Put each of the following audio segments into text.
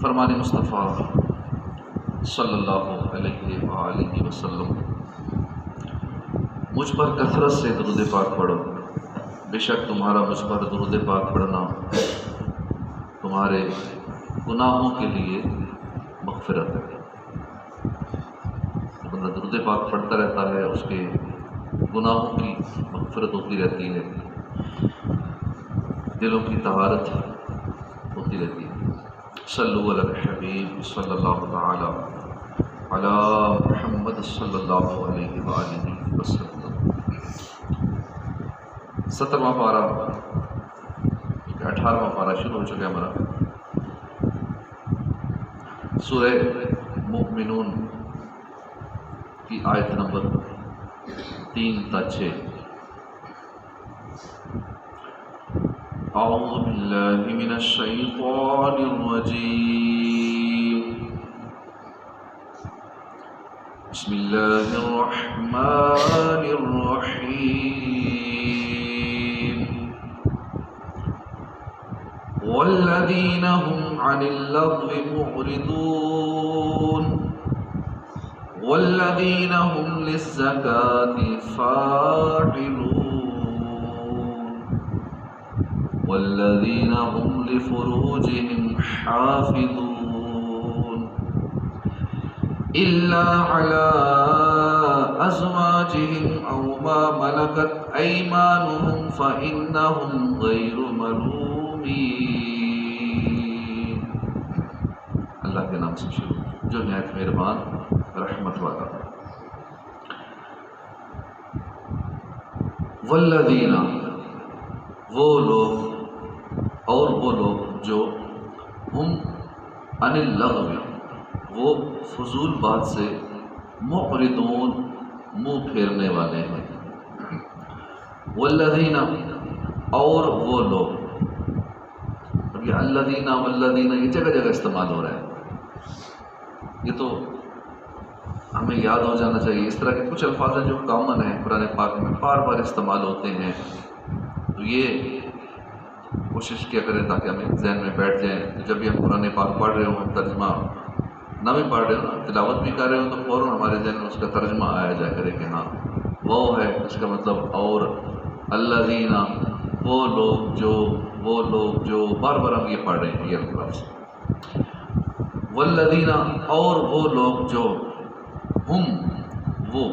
فرمان مصطفیٰ صلی اللہ علیہ وآلہ وسلم، مجھ پر کثرت سے درود پاک پڑھو، بے شک تمہارا مجھ پر درود پاک پڑھنا تمہارے گناہوں کے لیے مغفرت ہے۔ بندہ درود پاک پڑھتا رہتا ہے، اس کے گناہوں کی مغفرت ہوتی رہتی ہے، دلوں کی طہارت ہوتی رہتی ہے۔ صلو علی الحبیب صلی اللہ تعالی علی محمد صلی اللہ علیہ وآلہ وسلم۔ 17واں پارہ 18واں پارہ شروع ہو چکا ہے ہمارا، سورہ مومنون کی آیت نمبر 3 تا 6۔ اعوذ باللہ من الشیطان الرجیم، بسم اللہ الرحمن الرحیم، والذین هم عن اللغو معرضون والذین هم للزکاة فاعلون والذین هم لفروجهم حافظون الا على ازواجهم او ما ملكت ایمانهم فانهم غیر ملومین۔ اللہ کے نام سے شروع، جو نہایت مہربان رحمت والا۔ والذین، وہ لوگ اور وہ لوگ جو ہم عن اللغو، وہ فضول بات سے معرضون، منہ پھیرنے والے ہیں۔ والذین، اور وہ لوگ، اب یہ الذین والذین یہ جگہ جگہ استعمال ہو رہا ہے، یہ تو ہمیں یاد ہو جانا چاہیے۔ اس طرح کے کچھ الفاظ ہیں جو کامن ہیں قرآن پاک میں، بار بار استعمال ہوتے ہیں، تو یہ کوشش کیا کریں تاکہ ہمیں ذہن میں بیٹھ جائیں۔ جب بھی ہم قرآن پاک پڑھ رہے ہوں، ترجمہ نہ بھی پڑھ رہے ہوں، تلاوت بھی کر رہے ہوں، تو فوراً ہمارے ذہن میں اس کا ترجمہ آیا جائے کرے کہ ہاں وہ ہے، اس کا مطلب اور الذین، وہ لوگ جو بار بار ہم یہ پڑھ رہے ہیں یہ الفاظ۔ والذین، اور وہ لوگ جو ہم، وہ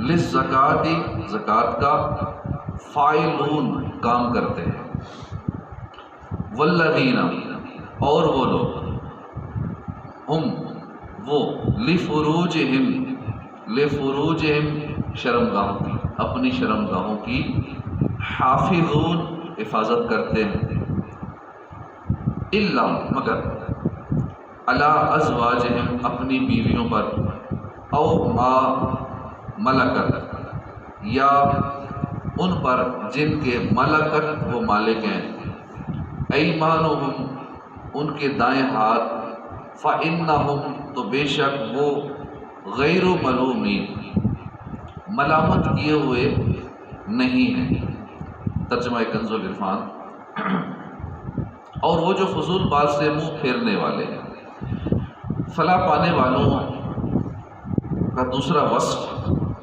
للزکاۃ، زکوٰۃ کا فاعلون، کام کرتے ہیں۔ والذین، اور وہ لوگ ہم، وہ لفروجہم، شرمگاہوں کی، اپنی شرمگاہوں کی، حافظون، حفاظت کرتے ہیں، الا، مگر، علی ازواجہم، اپنی بیویوں پر، او ما ملکت، یا ان پر جن کے ملکت وہ مالک ہیں، ایمانہم، ان کے دائیں ہاتھ، فإنہم، تو بے شک وہ، غیر ملومین، ملامت کیے ہوئے نہیں ہیں۔ ترجمہ کنز العرفان۔ اور وہ جو فضول بات سے منہ پھیرنے والے ہیں۔ فلاح پانے والوں کا دوسرا وصف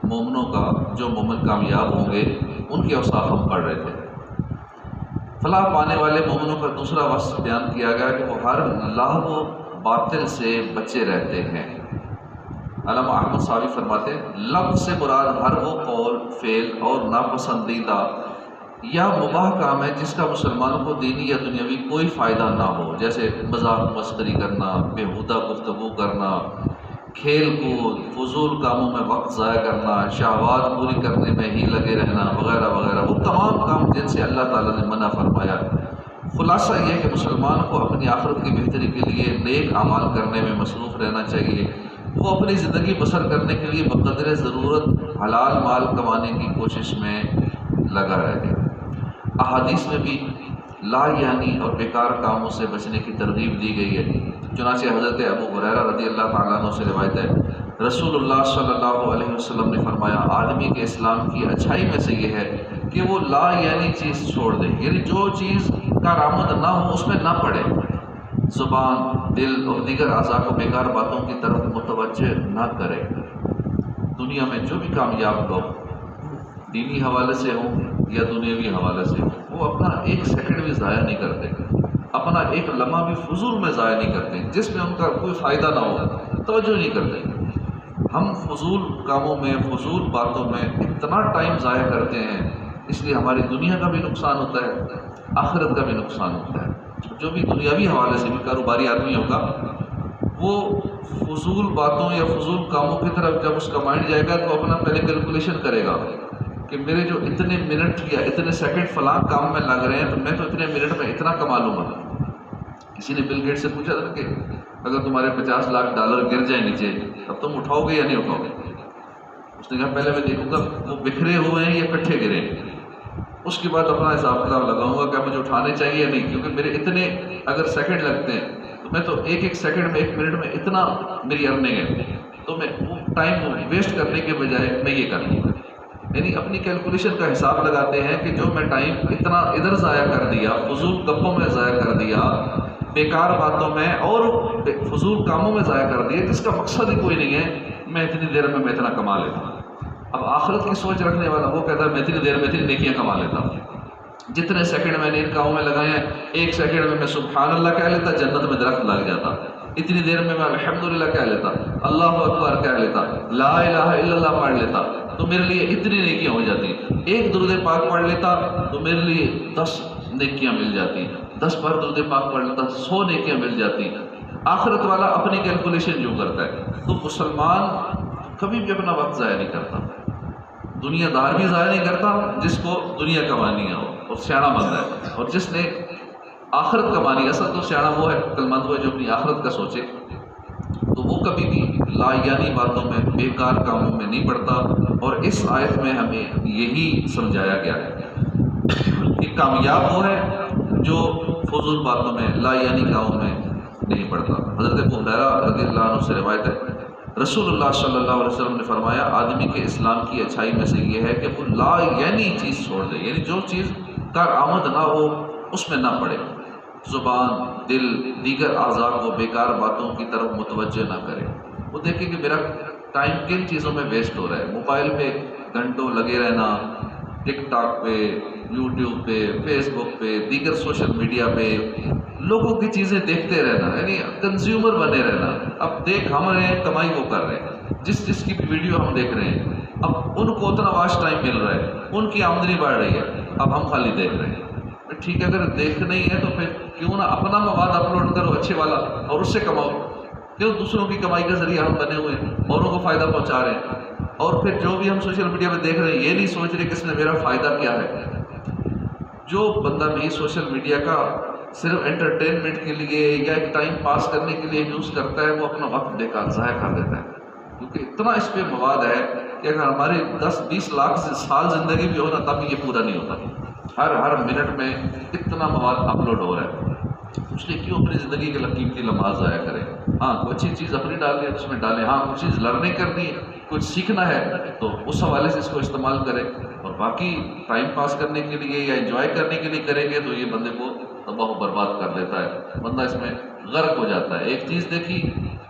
مومنوں کا، جو مومن کامیاب ہوں گے، ان کے اوصاف ہم پڑھ رہے تھے۔ فلاح پانے والے مومنوں کا دوسرا وصف بیان کیا گیا کہ وہ ہر لغو و باطل سے بچے رہتے ہیں۔ علامہ احمد صاحب فرماتے ہیں لغو سے مراد ہر وہ قول، فعل اور ناپسندیدہ یا مباح کام ہے جس کا مسلمانوں کو دینی یا دنیاوی کوئی فائدہ نہ ہو، جیسے مذاق مسخری کرنا، بیہودہ گفتگو کرنا، کھیل کود، فضول کاموں میں وقت ضائع کرنا، شہوات پوری کرنے میں ہی لگے رہنا، وغیرہ وغیرہ، وہ تمام کام جن سے اللہ تعالیٰ نے منع فرمایا۔ خلاصہ یہ کہ مسلمان کو اپنی آخرت کی بہتری کے لیے نیک اعمال کرنے میں مصروف رہنا چاہیے۔ وہ اپنی زندگی بسر کرنے کے لیے بقدر ضرورت حلال مال کمانے کی کوشش میں لگا رہے۔ احادیث میں بھی لا یعنی اور بیکار کاموں سے بچنے کی ترغیب دی گئی ہے۔ چنانچہ حضرت ابو ہریرہ رضی اللہ تعالیٰ عنہ سے روایت ہے، رسول اللہ صلی اللہ علیہ وسلم نے فرمایا، آدمی کے اسلام کی اچھائی میں سے یہ ہے کہ وہ لا یعنی چیز چھوڑ دے، یعنی جو چیز کارآمد نہ ہو اس میں نہ پڑے۔ زبان، دل اور دیگر اعضاء کو بیکار باتوں کی طرف متوجہ نہ کرے۔ دنیا میں جو بھی کامیاب لوگ دینی حوالے سے ہوں یا دنیاوی حوالے سے ہوں، وہ اپنا ایک سیکنڈ بھی ضائع نہیں کرتے، اپنا ایک لمحہ بھی فضول میں ضائع نہیں کرتے جس میں ان کا کوئی فائدہ نہ ہو، توجہ نہیں کرتے۔ ہم فضول کاموں میں، فضول باتوں میں اتنا ٹائم ضائع کرتے ہیں، اس لیے ہماری دنیا کا بھی نقصان ہوتا ہے، آخرت کا بھی نقصان ہوتا ہے۔ جو بھی دنیاوی حوالے سے بھی کاروباری آدمی ہوگا، وہ فضول باتوں یا فضول کاموں کی طرف جب اس کا مائنڈ جائے گا تو اپنا پہلے کیلکولیشن کرے گا کہ میرے جو اتنے منٹ یا اتنے سیکنڈ فلاں کام میں لگ رہے ہیں تو میں تو اتنے منٹ میں اتنا کما لوں گا۔ کسی نے بل گیٹ سے پوچھا تھا کہ اگر تمہارے $50 لاکھ گر جائیں نیچے اب تم اٹھاؤ گے یا نہیں اٹھاؤ گے؟ اس نے کہا پہلے میں دیکھوں گا وہ بکھرے ہوئے ہیں یا اکٹھے گرے ہیں، اس کے بعد اپنا حساب کتاب لگاؤں گا کہ مجھے اٹھانے چاہیے یا نہیں، کیونکہ میرے اتنے اگر سیکنڈ لگتے ہیں تو میں تو ایک سیکنڈ میں، ایک منٹ میں اتنا میری ارننگ ہے، تو میں وہ ٹائم ویسٹ کرنے کے بجائے میں یہ کر لوں۔ یعنی اپنی کیلکولیشن کا حساب لگاتے ہیں کہ جو میں ٹائم اتنا ادھر ضائع کر دیا، فضول گپوں میں ضائع کر دیا، بیکار باتوں میں اور فضول کاموں میں ضائع کر دیا جس کا مقصد ہی کوئی نہیں ہے، میں اتنی دیر میں اتنا کما لیتا ہوں۔ اب آخرت کی سوچ رکھنے والا وہ کہتا ہے میں اتنی دیر میں اتنی نیکیاں کما لیتا ہوں، جتنے سیکنڈ میں نے ان کاموں میں لگائے ہیں، ایک سیکنڈ میں سبحان اللہ کہہ لیتا، جنت میں درخت لگ جاتا، اتنی دیر میں الحمدللہ کہہ لیتا، اللہ اکبر کہہ لیتا، لا الہ الا اللہ پڑھ لیتا تو میرے لیے اتنی نیکیاں ہو جاتی، ایک درود پاک پڑھ لیتا تو میرے لیے 10 نیکیاں مل جاتی، 10 بار درود پاک پڑھ لیتا 100 نیکیاں مل جاتی۔ آخرت والا اپنی کیلکولیشن جو کرتا ہے، تو مسلمان کبھی بھی اپنا وقت ضائع نہیں کرتا، دنیا دار بھی ضائع نہیں کرتا جس کو دنیا کمانی ہو اور سیاڑا بنتا ہے، اور جس نے آخرت کمانی، اصل تو سیاڑا وہ ہے، عقل مند وہ ہے جو اپنی آخرت کا سوچے، تو وہ کبھی بھی لا یعنی باتوں میں، بیکار کاموں میں نہیں پڑتا۔ اور اس آیت میں ہمیں یہی سمجھایا گیا ہے کہ کامیاب وہ ہے جو فضول باتوں میں، لا یعنی کاموں میں نہیں پڑتا۔ حضرت ابو ہریرہ رضی اللہ عنہ سے روایت ہے، رسول اللہ صلی اللہ علیہ وسلم نے فرمایا آدمی کے اسلام کی اچھائی میں سے یہ ہے کہ وہ لا یعنی چیز چھوڑ دے، یعنی جو چیز کارآمد نہ ہو اس میں نہ پڑے، زبان، دل، دیگر اعضاء کو بیکار باتوں کی طرف متوجہ نہ کرے۔ وہ دیکھے کہ میرا ٹائم کن چیزوں میں ویسٹ ہو رہا ہے، موبائل پہ گھنٹوں لگے رہنا، ٹک ٹاک پہ، یوٹیوب پہ، فیس بک پہ، دیگر سوشل میڈیا پہ لوگوں کی چیزیں دیکھتے رہنا، یعنی کنزیومر بنے رہنا۔ اب دیکھ ہم رہے ہیں، کمائی وہ کر رہے ہیں، جس کی بھی ویڈیو ہم دیکھ رہے ہیں، اب ان کو اتنا واچ ٹائم مل رہا ہے، ان کی آمدنی بڑھ رہی ہے، اب ہم خالی دیکھ رہے ہیں۔ ٹھیک ہے، اگر دیکھنا ہی ہے تو پھر کیوں نہ اپنا مواد اپلوڈ کرو اچھے والا اور اس سے کماؤ، کیوں دوسروں کی کمائی کا ذریعہ ہم بنے ہوئے ہیں، اوروں کو فائدہ پہنچا رہے ہیں، اور پھر جو بھی ہم سوشل میڈیا پہ دیکھ رہے ہیں یہ نہیں سوچ رہے کہ اس میں میرا فائدہ کیا ہے۔ جو بندہ بھی سوشل میڈیا کا صرف انٹرٹینمنٹ کے لیے یا ایک ٹائم پاس کرنے کے لیے یوز کرتا ہے، وہ اپنا وقت بیکار ضائع کر دیتا ہے، کیونکہ اتنا اس پہ مواد ہے کہ اگر ہماری 10-20 لاکھ سال زندگی بھی ہو نا تب یہ پورا نہیں ہوتا، ہر منٹ میں اتنا مواد اپلوڈ ہو رہا ہے، اس لیے کیوں اپنی زندگی کے قیمتی لمحات ضائع کریں۔ ہاں کوئی اچھی چیز اپنی ڈالیں اس میں ڈالیں، ہاں کچھ چیز لرننگ کرنی ہے، کچھ سیکھنا ہے تو اس حوالے سے اس کو استعمال کریں، اور باقی ٹائم پاس کرنے کے لیے یا انجوائے کرنے کے لیے کریں گے تو یہ بندے کو تباہ و برباد کر دیتا ہے، بندہ اس میں غرق ہو جاتا ہے، ایک چیز دیکھی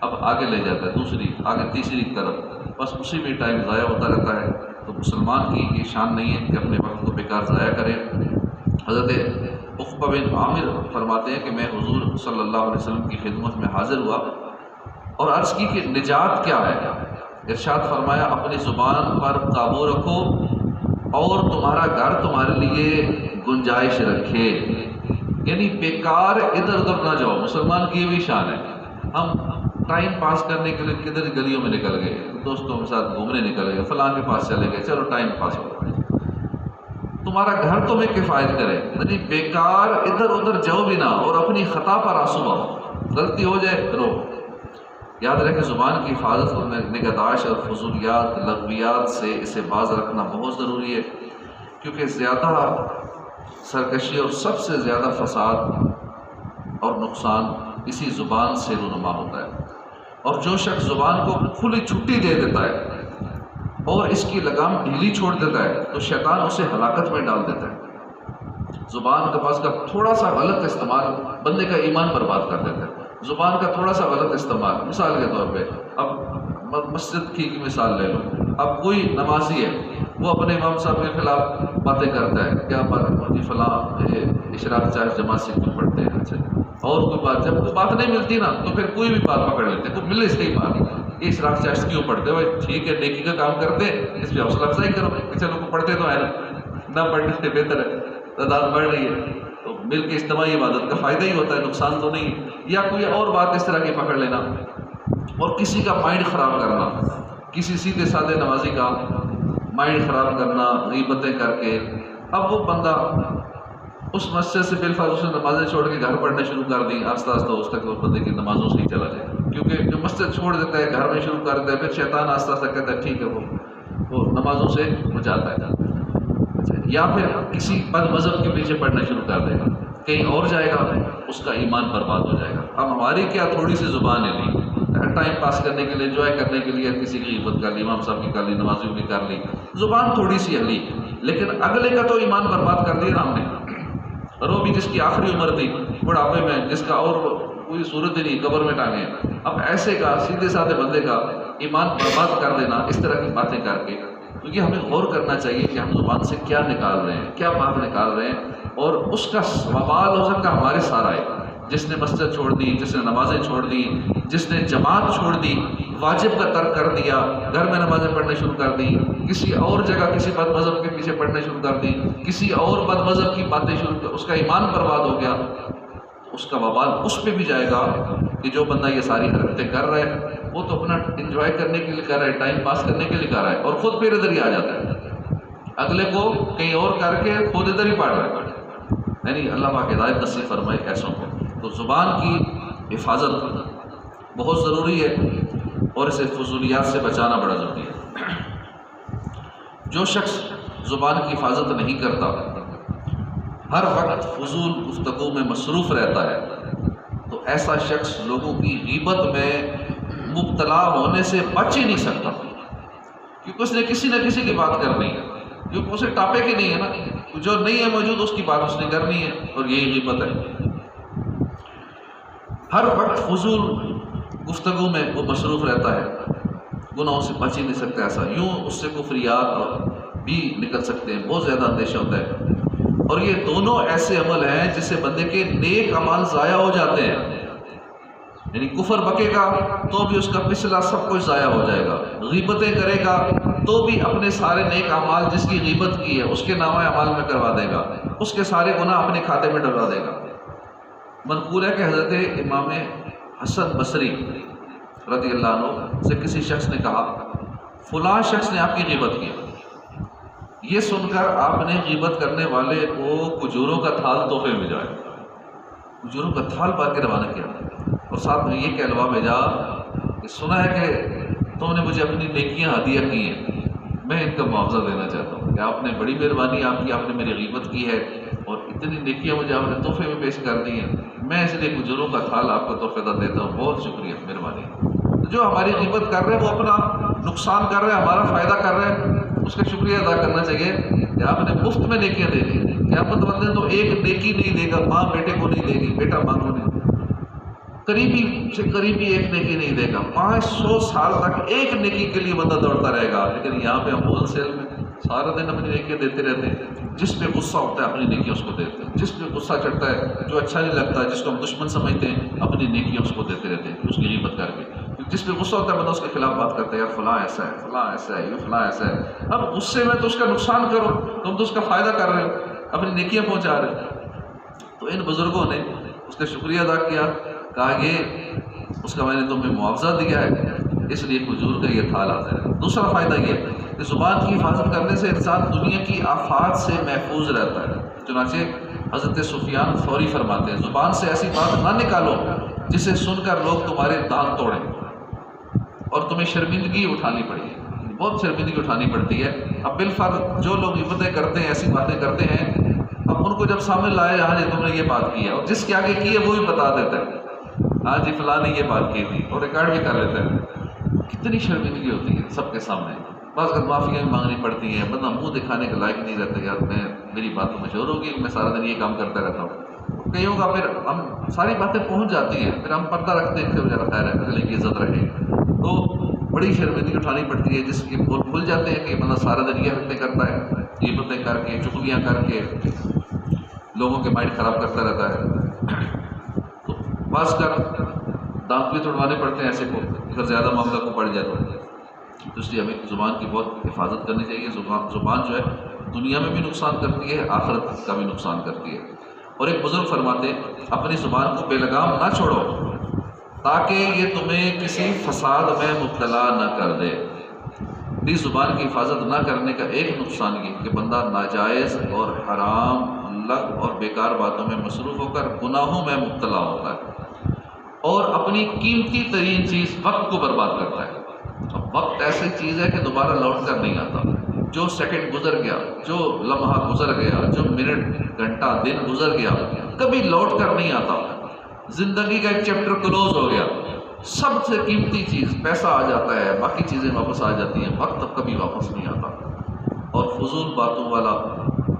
اب آگے لے جاتا ہے، دوسری آگے تیسری طرف، بس اسی میں ٹائم ضائع ہوتا رہتا ہے۔ تو مسلمان کی یہ شان نہیں ہے کہ اپنے وقت کو بیکار ضائع کرے۔ حضرت عقبہ بن عامر فرماتے ہیں کہ میں حضور صلی اللہ علیہ وسلم کی خدمت میں حاضر ہوا اور عرض کی کہ نجات کیا ہے؟ ارشاد فرمایا اپنی زبان پر قابو رکھو اور تمہارا گھر تمہارے لیے گنجائش رکھے، یعنی بیکار ادھر ادھر نہ جاؤ۔ مسلمان کی یہ بھی شان ہے، ہم ٹائم پاس کرنے کے لیے کدھر گلیوں میں نکل گئے، دوستوں کے ساتھ گھومنے نکل گئے، فلاں کے پاس چلے گئے، چلو ٹائم پاس ہو رہا ہے، تمہارا گھر تمہیں کفایت کرے، یعنی بیکار ادھر ادھر جاؤ بھی نہ، اور اپنی خطا پر آنسو بہاؤ، غلطی ہو جائے رو۔ یاد رکھیں زبان کی حفاظت اور نگہداشت اور فضولیات لغویات سے اسے باز رکھنا بہت ضروری ہے، کیونکہ زیادہ سرکشی اور سب سے زیادہ فساد اور نقصان اسی زبان سے رونما ہوتا ہے، اور جو شخص زبان کو کھلی چھٹی دے دیتا ہے اور اس کی لگام ڈھیلی چھوڑ دیتا ہے تو شیطان اسے ہلاکت میں ڈال دیتا ہے۔ زبان کا پاس کا تھوڑا سا غلط استعمال بندے کا ایمان برباد کر دیتا ہے. زبان کا تھوڑا سا غلط استعمال، مثال کے طور پہ اب مسجد کی مثال لے لو. اب کوئی نمازی ہے، وہ اپنے امام صاحب کے خلاف باتیں کرتا ہے، کیا بات ہے فلاں اشراق چاہے جماعت سے کیوں پڑھتے ہیں، اچھا اور کوئی بات، جب کوئی بات نہیں ملتی نا تو پھر کوئی بھی بات پکڑ لیتے، کوئی ملے صحیح بات، یہ اشراق چاہے کیوں پڑھتے ہو، ٹھیک ہے نیکی کا کام کرتے ہیں، اس پہ حوصلہ افزائی کرو کہ چلو کو پڑھتے تو ہے نا، نہ پڑھنے سے بہتر ہے، تعداد بڑھ رہی ہے تو مل کے اجتماعی عبادت کا فائدہ ہی ہوتا ہے، نقصان تو نہیں. یا کوئی اور بات اس طرح کی پکڑ لینا اور کسی کا مائنڈ خراب کرنا، کسی سیدھے سادے نمازی کا مائنڈ خراب کرنا غیبتیں کر کے. اب وہ بندہ اس مسجد سے بالفعل اس نے نمازیں چھوڑ کے گھر پڑھنے شروع کر دیں، آہستہ آہستہ اس تک وہ بندے کی نمازوں سے ہی چلا جائے، کیونکہ جو مسجد چھوڑ دیتا ہے گھر میں شروع کر دیتا ہے، پھر شیطان آہستہ آہستہ کہتا ہے ٹھیک ہے وہ نمازوں سے بچاتا ہے. یا پھر کسی بد مذہب کے پیچھے پڑھنا شروع کر دے گا، کہیں اور جائے گا، اس کا ایمان برباد ہو جائے گا. اب ہماری کیا تھوڑی سی زبان ہے لی، ٹائم پاس کرنے کے لیے، انجوائے کرنے کے لیے کسی کی غیبت کر لی، امام صاحب کی کر لی، نمازیوں کی کر لی، زبان تھوڑی سی ہلی، لیکن اگلے کا تو ایمان برباد کر دیا ہم نے. اور وہ بھی جس کی آخری عمر تھی بڑھاپے میں، جس کا اور کوئی صورت ہی نہیں، قبر میں ٹانگے. اب ایسے کا سیدھے سادھے بندے کا ایمان برباد کر دینا اس طرح کی باتیں کر کے. تو یہ ہمیں غور کرنا چاہیے کہ ہم زبان سے کیا نکال رہے ہیں، کیا بات نکال رہے ہیں، اور اس کا وبال ہو سکتا ہے ہمارے سارا ہے. جس نے مسجد چھوڑ دی، جس نے نمازیں چھوڑ دی، جس نے جماعت چھوڑ دی، واجب کا ترک کر دیا، گھر میں نمازیں پڑھنے شروع کر دی، کسی اور جگہ کسی بد مذہب کے پیچھے پڑھنے شروع کر دی، کسی اور بد مذہب کی باتیں شروع کر، اس کا ایمان برباد ہو گیا. اس کا وبال اس پہ بھی جائے گا کہ جو بندہ یہ ساری حرکتیں کر رہا ہے وہ تو اپنا انجوائے کرنے کے لیے کر رہا ہے، ٹائم پاس کرنے کے لیے کر رہا ہے، اور خود پھر ادھر ہی آ جاتا ہے، اگلے کو کہیں اور کر کے خود ادھر ہی پڑھ رہا ہے. یعنی اللہ پاک ہدایت نصیب فرمائے ایسوں کو. تو زبان کی حفاظت بہت ضروری ہے اور اسے فضولیات سے بچانا بڑا ضروری ہے. جو شخص زبان کی حفاظت نہیں کرتا، ہر وقت فضول گفتگو میں مصروف رہتا ہے، تو ایسا شخص لوگوں کی غیبت میں مبتلا ہونے سے بچ ہی نہیں سکتا، کیونکہ اس نے کسی نہ کسی کی بات کرنی ہے، کیونکہ اسے ٹاپک ہی نہیں ہے نا، جو نہیں ہے موجود اس کی بات اس نے کرنی ہے، اور یہی غیبت ہے. ہر وقت فضول گفتگو میں وہ مصروف رہتا ہے، گناہوں سے بچ ہی نہیں سکتا. ایسا یوں اس سے کفریات بھی نکل سکتے ہیں، بہت زیادہ اندیشہ ہوتا ہے. اور یہ دونوں ایسے عمل ہیں جس سے بندے کے نیک اعمال ضائع ہو جاتے ہیں. یعنی کفر بکے گا تو بھی اس کا پچھلا سب کچھ ضائع ہو جائے گا، غیبتیں کرے گا تو بھی اپنے سارے نیک اعمال جس کی غیبت کی ہے اس کے نامہ اعمال میں کروا دے گا، اس کے سارے گناہ اپنے کھاتے میں ڈلوا دے گا. منقول ہے کہ حضرت امام حسن بصری رضی اللہ عنہ سے کسی شخص نے کہا فلاں شخص نے آپ کی غیبت کی. یہ سن کر آپ نے غیبت کرنے والے کو کھجوروں کا تھال تحفے میں بھیجا، کھجوروں کا تھال پا کے روانہ کیا، اور ساتھ میں یہ کہلوا بھیجا کہ سنا ہے کہ تم نے مجھے اپنی نیکیاں ہدیہ کی ہیں، میں ان کا معاوضہ دینا چاہتا ہوں کہ آپ نے بڑی مہربانی آپ کی، آپ نے میری غیبت کی ہے اور اتنی نیکیاں مجھے آپ نے تحفے میں پیش کر دی ہیں، میں اس لیے کھجوروں کا تھال آپ کو تحفے دہ دیتا ہوں، بہت شکریہ، مہربانی. جو ہماری غیبت کر رہے ہیں وہ اپنا نقصان کر رہے ہیں، ہمارا فائدہ کر رہے ہیں، اس کا شکریہ ادا کرنا چاہیے کہ آپ نے مفت میں نیکیاں دے دی. قیامت والے تو ایک نیکی نہیں دے گا، ماں بیٹے کو نہیں دے گی، بیٹا ماں کو نہیں، قریبی سے قریبی ایک نیکی نہیں دے گا، 500 سال تک ایک نیکی کے لیے بندہ دوڑتا رہے گا. لیکن یہاں پہ ہم ہول سیل میں سارا دن اپنی نیکیاں دیتے رہتے ہیں، جس پہ غصہ ہوتا ہے اپنی نیکیاں اس کو دیتے ہیں، جس پہ غصہ چڑھتا ہے جو اچھا نہیں لگتا ہے، جس کو ہم دشمن سمجھتے ہیں، اپنی نیکیاں اس کو دیتے رہتے ہیں اس کی غیبت کر کے. جس پہ غصہ ہوتا ہے بندہ اس کے خلاف بات کرتا ہے، یار فلاں ایسا ہے، فلاں ایسا ہے، یہ فلاں ایسا ہے. اب غصے میں تو اس کا نقصان کرو، تم تو اس کا فائدہ کر رہے ہو، اپنی نیکیاں پہنچا رہے ہو. تو ان بزرگوں نے اس کا شکریہ ادا کیا، کہا یہ اس کا میں نے تمہیں معاوضہ دیا ہے، اس لیے کھجور کا یہ تھال آتا ہے. دوسرا فائدہ یہ کہ زبان کی حفاظت کرنے سے انسان دنیا کی آفات سے محفوظ رہتا ہے. چنانچہ حضرت سفیان ثوری فرماتے ہیں زبان سے ایسی بات نہ نکالو جسے سن کر لوگ تمہارے دانت توڑیں اور تمہیں شرمندگی اٹھانی پڑے. بہت شرمندگی اٹھانی پڑتی ہے. اب بالفرض جو لوگ غیبتیں کرتے ہیں، ایسی باتیں کرتے ہیں، اب ان کو جب سامنے لائے ہاں جی تم نے یہ بات کی ہے، اور جس کے آگے کی ہے وہی بتا دیتا ہے ہاں جی فلاں نے یہ بات کی تھی، اور ریکارڈ بھی کر لیتا ہے. کتنی شرمندگی ہوتی ہے سب کے سامنے. بعض کا معافیاں بھی مانگنی پڑتی ہیں، بندہ منہ دکھانے کے لائق نہیں رہتا یار میری بات تو مشہور ہوگی، میں سارا دن یہ کام کرتا رہتا ہوں. کئیوں کا پھر ہم ساری باتیں پہنچ جاتی ہیں، پھر ہم پردہ رکھتے ہیں کہ خیر ہے اگلے کی عزت رہے، تو بڑی شرمندگی اٹھانی پڑتی ہے جس کے بول کھل جاتے ہیں کہ بندہ سارا دن یہ حرکتیں کرتا ہے، یہ باتیں کر کے چغلیاں کر کے لوگوں کے مائنڈ خراب کرتا رہتا ہے. تو بعض کر دانت بھی توڑوانے پڑتے ہیں ایسے کو اگر زیادہ معاملہ کو پڑ جائے تو اس لیے ہمیں زبان کی بہت حفاظت کرنی چاہیے. زبان جو ہے دنیا میں بھی نقصان کرتی ہے، آخرت کا بھی نقصان کرتی ہے. اور ایک بزرگ فرماتے اپنی زبان کو بے لگام نہ چھوڑو تاکہ یہ تمہیں کسی فساد میں مبتلا نہ کر دے. اپنی زبان کی حفاظت نہ کرنے کا ایک نقصان یہ کہ بندہ ناجائز اور حرام لغو اور بیکار باتوں میں مصروف ہو کر گناہوں میں مبتلا ہوتا ہے اور اپنی قیمتی ترین چیز وقت کو برباد کرتا ہے. اب وقت ایسی چیز ہے کہ دوبارہ لوٹ کر نہیں آتا. جو سیکنڈ گزر گیا، جو لمحہ گزر گیا، جو منٹ گھنٹہ دن گزر گیا، کبھی لوٹ کر نہیں آتا. زندگی کا ایک چیپٹر کلوز ہو گیا. سب سے قیمتی چیز پیسہ آ جاتا ہے، باقی چیزیں واپس آ جاتی ہیں، وقت اب کبھی واپس نہیں آتا. اور فضول باتوں والا،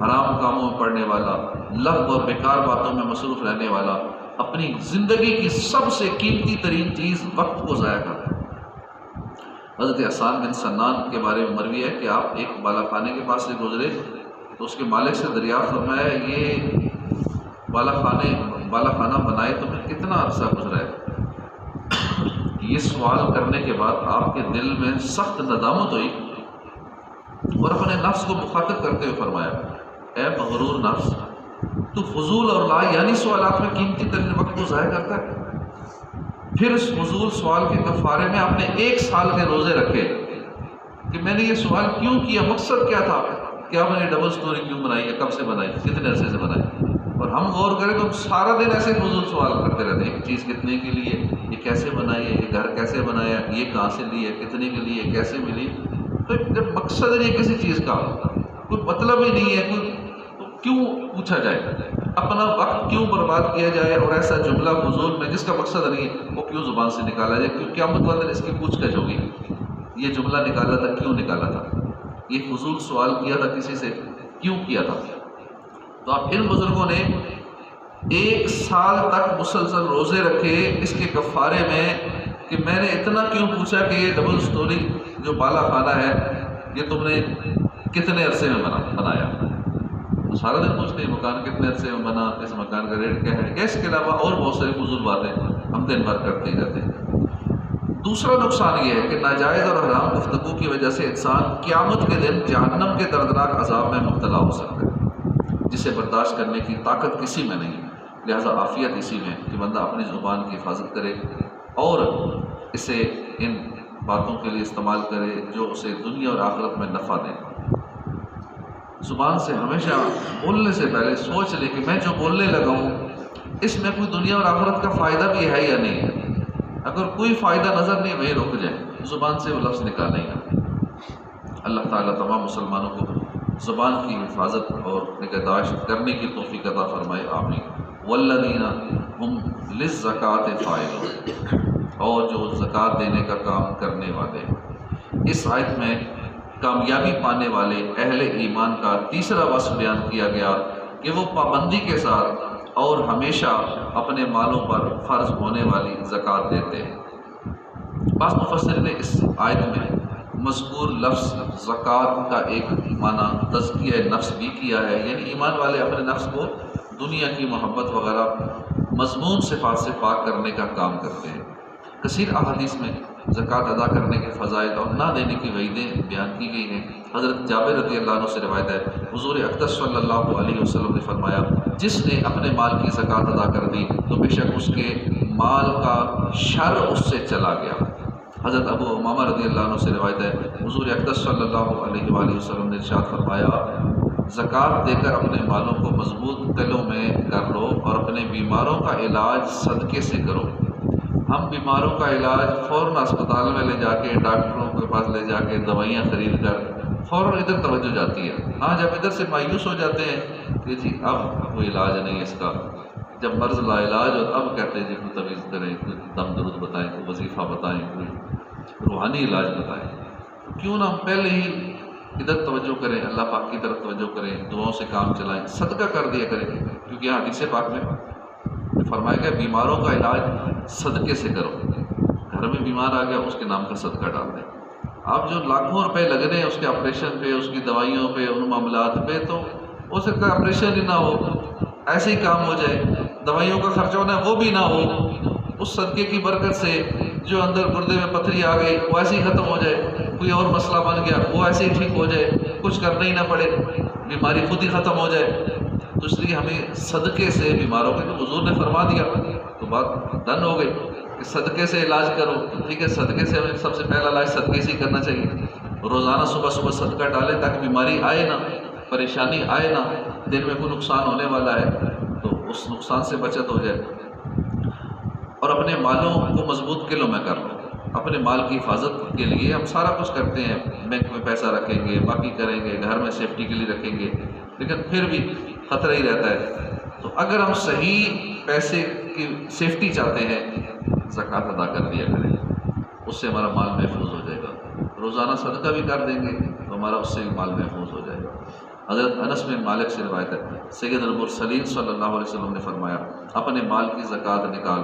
حرام کاموں میں پڑنے والا، لغو اور بیکار باتوں میں مصروف رہنے والا اپنی زندگی کی سب سے قیمتی ترین چیز وقت کو ضائع کرتا ہے. حضرت حسان بن سنان کے بارے میں مروی ہے کہ آپ ایک بالا خانے کے پاس سے گزرے تو اس کے مالک سے دریافت فرمایا یہ بالا خانہ بنائے تو میں کتنا عرصہ گزرا ہے؟ یہ سوال کرنے کے بعد آپ کے دل میں سخت ندامت ہوئی اور اپنے نفس کو مخاطب کرتے ہوئے فرمایا اے مغرور نفس، تو فضول اور لا یعنی سوالات میں قیمتی ترین وقت کو ضائع کرتا ہے. پھر اس فضول سوال کے کفارے میں آپ نے 1 سال کے روزے رکھے کہ میں نے یہ سوال کیوں کیا، مقصد کیا تھا، کیا میں نے ڈبل سٹوری کیوں بنائی ہے، کب سے بنائی، کتنے عرصے سے بنائی. اور ہم غور کریں تو ہم سارا دن ایسے فضول سوال کرتے رہتے ہیں، ایک چیز کتنے کے لیے، یہ کیسے بنائی ہے، یہ گھر کیسے بنایا، یہ کہاں سے لی ہے، کتنے کے لیے، کیسے ملی. تو جب مقصد نہیں کسی چیز کا، کوئی مطلب ہی نہیں ہے، تو کیوں پوچھا جائے، اپنا وقت کیوں برباد کیا جائے اور ایسا جملہ فضول میں جس کا مقصد نہیں ہے وہ کیوں زبان سے نکالا جائے. کیوں کیا مطلب ہے اس کی پوچھ گچھ ہوگی، یہ جملہ نکالا تھا کیوں نکالا تھا، یہ فضول سوال کیا تھا کسی سے کیوں کیا تھا. تو اب ان بزرگوں نے 1 سال تک مسلسل روزے رکھے اس کے کفارے میں کہ میں نے اتنا کیوں پوچھا کہ یہ ڈبل سٹوری جو بالا خانہ ہے یہ تم نے کتنے عرصے میں بنایا. تو سارا دن پوچھتے ہیں مکان کتنے عرصے میں بنا، اس مکان کا ریٹ کیا ہے، اس کے علاوہ اور بہت ساری فضول باتیں ہم دن بھر کرتے ہی رہتے ہیں. دوسرا نقصان یہ ہے کہ ناجائز اور حرام گفتگو کی وجہ سے انسان قیامت کے دن جہنم کے دردناک عذاب میں مبتلا ہو سکتا ہے جسے برداشت کرنے کی طاقت کسی میں نہیں. لہذا عافیت اسی میں کہ بندہ اپنی زبان کی حفاظت کرے اور اسے ان باتوں کے لیے استعمال کرے جو اسے دنیا اور آخرت میں نفع دیں. زبان سے ہمیشہ بولنے سے پہلے سوچ لے کہ میں جو بولنے لگا ہوں اس میں کوئی دنیا اور آخرت کا فائدہ بھی ہے یا نہیں ہے. اگر کوئی فائدہ نظر نہیں وہیں رک جائیں، زبان سے وہ لفظ نکالیں گا. اللہ تعالیٰ تمام مسلمانوں کو زبان کی حفاظت اور نگہداشت کرنے کی توفیق عطا فرمائے، آمین. والذین ہم للزکوٰۃ فاعلون، اور جو زکوٰۃ دینے کا کام کرنے والے. اس آیت میں کامیابی پانے والے اہل ایمان کا تیسرا وصف بیان کیا گیا کہ وہ پابندی کے ساتھ اور ہمیشہ اپنے مالوں پر فرض ہونے والی زکوٰۃ دیتے ہیں. بعض مفسرین نے اس آیت میں مذکور لفظ زکوٰۃ کا ایک معنی تزکیہ نفس بھی کیا ہے، یعنی ایمان والے اپنے نفس کو دنیا کی محبت وغیرہ مذموم صفات سے پاک کرنے کا کام کرتے ہیں. کثیر احادیث میں زکوٰۃ ادا کرنے کے فضائل اور نہ دینے کی وعیدیں بیان کی گئی ہیں. حضرت جابر رضی اللہ عنہ سے روایت ہے حضور اقدس صلی اللہ علیہ وسلم نے فرمایا جس نے اپنے مال کی زکوٰۃ ادا کر دی تو بے شک اس کے مال کا شر اس سے چلا گیا. حضرت ابو امامہ رضی اللہ عنہ سے روایت ہے حضور اقدس صلی اللہ علیہ وآلہ وسلم نے ارشاد فرمایا زکوٰۃ دے کر اپنے مالوں کو مضبوط تلوں میں کر لو اور اپنے بیماروں کا علاج صدقے سے کرو. ہم بیماروں کا علاج فوراً اسپتال میں لے جا کے ڈاکٹروں کے پاس لے جا کے دوائیاں خرید کر فوراً ادھر توجہ جاتی ہے. ہاں جب ادھر سے مایوس ہو جاتے ہیں کہ جی اب کوئی علاج نہیں اس کا، جب مرض لا علاج اور اب کہتے ہیں جی کوئی تویز کریں، کوئی دم درود بتائیں، کوئی وظیفہ بتائیں، کوئی روحانی علاج بتائیں. کیوں نہ ہم پہلے ہی ادھر توجہ کریں، اللہ پاک کی طرف توجہ کریں، دعاؤں سے کام چلائیں، صدقہ کر دیا کریں، کیونکہ یہاں حدیث پاک میں فرمایا گیا بیماروں کا علاج صدقے سے کرو، گھر میں بیمار آ گیا اس کے نام کا صدقہ ڈال دیں۔ آپ جو لاکھوں روپے لگ رہے ہیں اس کے آپریشن پہ، اس کی دوائیوں پہ، ان معاملات پہ، تو ہو سکتا ہے آپریشن ہی نہ ہو، ایسے ہی کام ہو جائے، دوائیوں کا خرچہ ہونا ہے وہ بھی نہ ہو، اس صدقے کی برکت سے جو اندر گردے میں پتھری آ گئی وہ ایسے ہی ختم ہو جائے، کوئی اور مسئلہ بن گیا وہ ایسے ہی ٹھیک ہو جائے، کچھ کرنا ہی نہ پڑے، بیماری خود ہی ختم ہو جائے۔ تو اس لیے ہمیں صدقے سے بیماروں کے، تو حضور نے فرما دیا تو بات ڈن ہو گئی کہ صدقے سے علاج کرو، ٹھیک ہے، صدقے سے ہمیں سب سے پہلا علاج صدقے سے ہی کرنا چاہیے۔ روزانہ صبح صبح صدقہ ڈالیں تاکہ بیماری آئے نہ، پریشانی آئے نہ، دن میں کوئی نقصان ہونے والا ہے تو اس نقصان سے بچت ہو جائے۔ اور اپنے مالوں کو مضبوط قلعوں میں کر لو، اپنے مال کی حفاظت کے لیے ہم سارا کچھ کرتے ہیں، بینک میں پیسہ رکھیں گے، باقی کریں گے، گھر میں سیفٹی کے لیے رکھیں گے، لیکن پھر بھی خطرہ ہی رہتا ہے۔ تو اگر ہم صحیح پیسے کی سیفٹی چاہتے ہیں، زکوٰۃ ادا کر دیا کریں، اس سے ہمارا مال محفوظ ہو جائے گا۔ روزانہ صدقہ بھی کر دیں گے تو ہمارا اس سے بھی مال محفوظ ہو جائے گا۔ حضرت انس بن مالک سے روایت ہے، سید المرسلین صلی اللہ علیہ وسلم نے فرمایا، اپنے مال کی زکوٰۃ نکال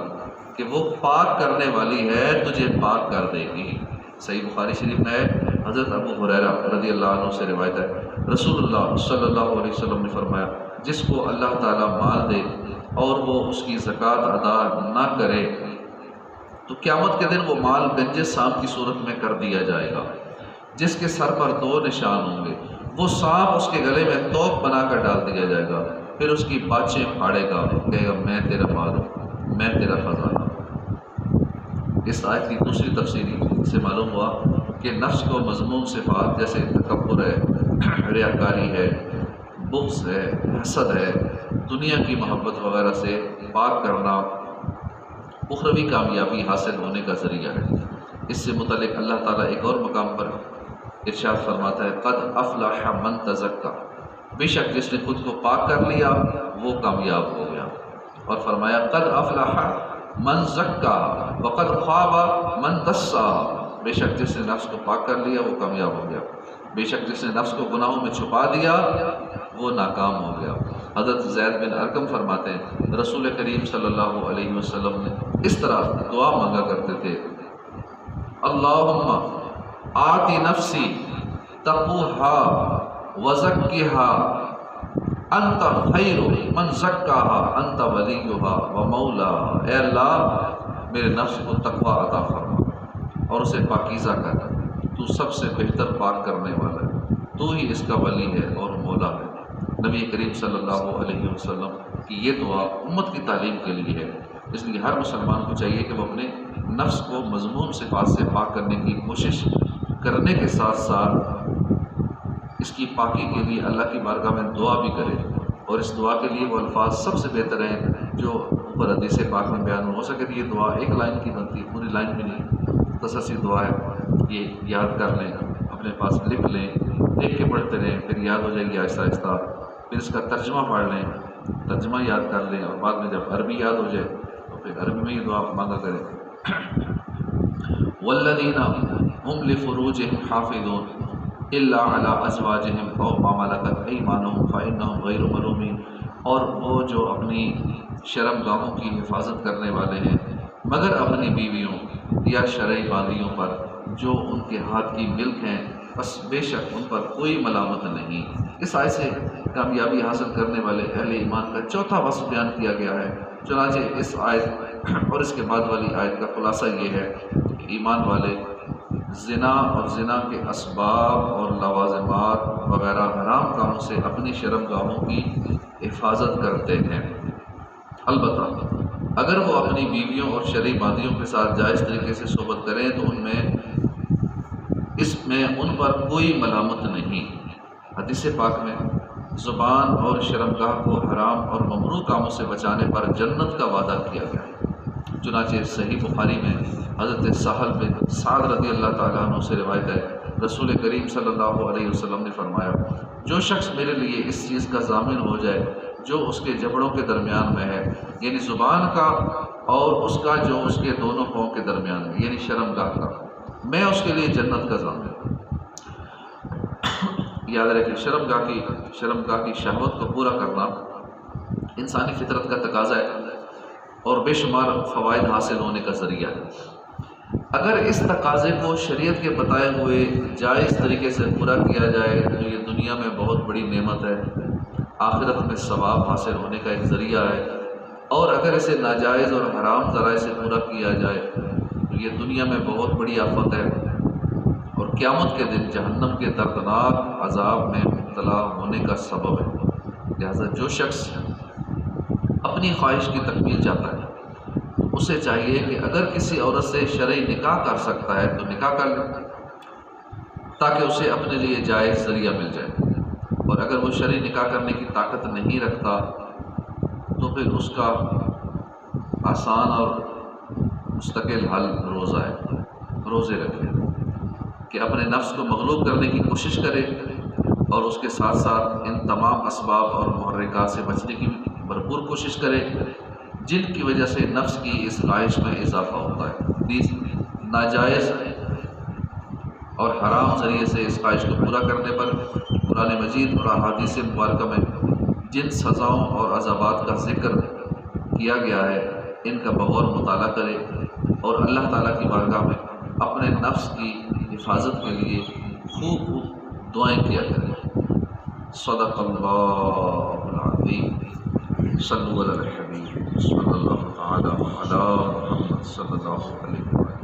کہ وہ پاک کرنے والی ہے، تجھے پاک کر دے گی۔ صحیح بخاری شریف میں ہے، حضرت ابو ہریرہ رضی اللہ عنہ سے روایت ہے، رسول اللہ صلی اللہ علیہ وسلم نے فرمایا، جس کو اللہ تعالیٰ مال دے اور وہ اس کی زکوٰۃ ادا نہ کرے تو قیامت کے دن وہ مال گنج سانپ کی صورت میں کر دیا جائے گا، جس کے سر پر 2 نشان ہوں گے، وہ سانپ اس کے گلے میں توپ بنا کر ڈال دیا جائے گا، پھر اس کی باچیں پھاڑے گا، کہے گا میں تیرا مال ہوں، میں تیرا خزانہ۔ اس آیت کی دوسری تفسیر سے معلوم ہوا کہ نفس کو مذموم صفات جیسے تکبر ہے، ریاکاری ہے، بغض ہے، حسد ہے، دنیا کی محبت وغیرہ سے پاک کرنا اخروی کامیابی حاصل ہونے کا ذریعہ ہے۔ اس سے متعلق اللہ تعالیٰ ایک اور مقام پر ارشاد فرماتا ہے، قد افلح من تزکا، بے شک جس نے خود کو پاک کر لیا وہ کامیاب ہو گیا۔ اور فرمایا قد افلح من زکا وقد خاب من دسا، بے شک جس نے نفس کو پاک کر لیا وہ کامیاب ہو گیا، بے شک جس نے نفس کو گناہوں میں چھپا دیا وہ ناکام ہو گیا۔ حضرت زید بن ارقم فرماتے ہیں، رسول کریم صلی اللہ علیہ وسلم نے اس طرح دعا مانگا کرتے تھے، اللہم آتی نفسی تقوہا وزکیہا انت خیر من زکاہا انت ولیہا ومولاہا، اے اللہ میرے نفس کو تقوی عطا فرما اور اسے پاکیزہ کر، تو سب سے بہتر پاک کرنے والا ہے، تو ہی اس کا ولی ہے اور مولا ہے۔ نبی کریم صلی اللہ علیہ وسلم کی یہ دعا امت کی تعلیم کے لیے ہے، اس لیے ہر مسلمان کو چاہیے کہ وہ اپنے نفس کو مذموم صفات سے پاک کرنے کی کوشش کرنے کے ساتھ ساتھ اس کی پاکی کے لیے اللہ کی بارگاہ میں دعا بھی کرے، اور اس دعا کے لیے وہ الفاظ سب سے بہتر ہیں جو اوپر حدیث پاک میں بیان ہو سکے۔ تو یہ دعا ایک لائن کی بنتی ہے، پوری لائن بھی نہیں، تصصی دعا ہے، یہ یاد کر لیں، اپنے پاس لکھ لیں، دیکھ کے پڑھتے رہیں، پھر یاد ہو جائے گی آہستہ آہستہ، پھر اس کا ترجمہ پڑھ لیں، ترجمہ یاد کر لیں، اور بعد میں جب عربی یاد ہو جائے تو پھر عربی میں یہ دعا مانگا کریں۔ والذین هم لفروجهم حافظون الا علی ازواجهم او ما ملکت ایمانهم فانهم غیر ملومین، اور وہ جو اپنی شرم گاہوں کی حفاظت کرنے والے ہیں مگر اپنی بیویوں یا شرعی باندیوں پر جو ان کے ہاتھ کی ملک ہیں، بس بے شک ان پر کوئی ملامت نہیں۔ اس آیت سے کامیابی حاصل کرنے والے اہل ایمان کا چوتھا وصف بیان کیا گیا ہے۔ چنانچہ اس آیت اور اس کے بعد والی آیت کا خلاصہ یہ ہے کہ ایمان والے زنا اور زنا کے اسباب اور لوازمات وغیرہ حرام کاموں سے اپنی شرم گاہوں کی حفاظت کرتے ہیں، البتہ اگر وہ اپنی بیویوں اور شرعی باندیوں کے ساتھ جائز طریقے سے صحبت کریں تو اس میں ان پر کوئی ملامت نہیں۔ حدیث پاک میں زبان اور شرمگاہ کو حرام اور ممنوع کاموں سے بچانے پر جنت کا وعدہ کیا گیا ہے۔ چنانچہ صحیح بخاری میں حضرت سہل بن سعد رضی اللہ تعالیٰ عنہ سے روایت ہے، رسول کریم صلی اللہ علیہ وسلم نے فرمایا، جو شخص میرے لیے اس چیز کا ضامن ہو جائے جو اس کے جبڑوں کے درمیان میں ہے، یعنی زبان کا اور اس کا جو اس کے دونوں پاؤں کے درمیان میں، یعنی شرمگاہ کا، میں اس کے لیے جنت کا ضامن ہوں۔ یاد رکھیں شرمگاہ کی شہوت کو پورا کرنا انسانی فطرت کا تقاضا ہے اور بے شمار فوائد حاصل ہونے کا ذریعہ ہے۔ اگر اس تقاضے کو شریعت کے بتائے ہوئے جائز طریقے سے پورا کیا جائے تو یہ دنیا میں بہت بڑی نعمت ہے، آخرت میں ثواب حاصل ہونے کا ایک ذریعہ ہے، اور اگر اسے ناجائز اور حرام ذرائع سے پورا کیا جائے تو یہ دنیا میں بہت بڑی آفت ہے اور قیامت کے دن جہنم کے دردناک عذاب میں مبتلا ہونے کا سبب ہے۔ لہذا جو شخص اپنی خواہش کی تکمیل چاہتا ہے اسے چاہیے کہ اگر کسی عورت سے شرعی نکاح کر سکتا ہے تو نکاح کر لے تاکہ اسے اپنے لیے جائز ذریعہ مل جائے، اور اگر وہ شرعی نکاح کرنے کی طاقت نہیں رکھتا تو پھر اس کا آسان اور مستقل حل روزہ ہے، روزے رکھے کہ اپنے نفس کو مغلوب کرنے کی کوشش کرے اور اس کے ساتھ ساتھ ان تمام اسباب اور محرکات سے بچنے کی بھرپور کوشش کرے جن کی وجہ سے نفس کی اس خواہش میں اضافہ ہوتا ہے۔ ناجائز اور حرام ذریعے سے اس خواہش کو پورا کرنے پر قرآن مجید اور احادیث مبارکہ میں جن سزاؤں اور عذابات کا ذکر کیا گیا ہے ان کا بغور مطالعہ کرے اور اللہ تعالیٰ کی بارگاہ میں اپنے نفس کی حفاظت کے لیے خوب دعائیں کیا کریں۔ صدق اللہ العظیم۔ صلو علی الحبیب صلی اللہ تعالی علی محمد صلی اللہ علیہ وسلم۔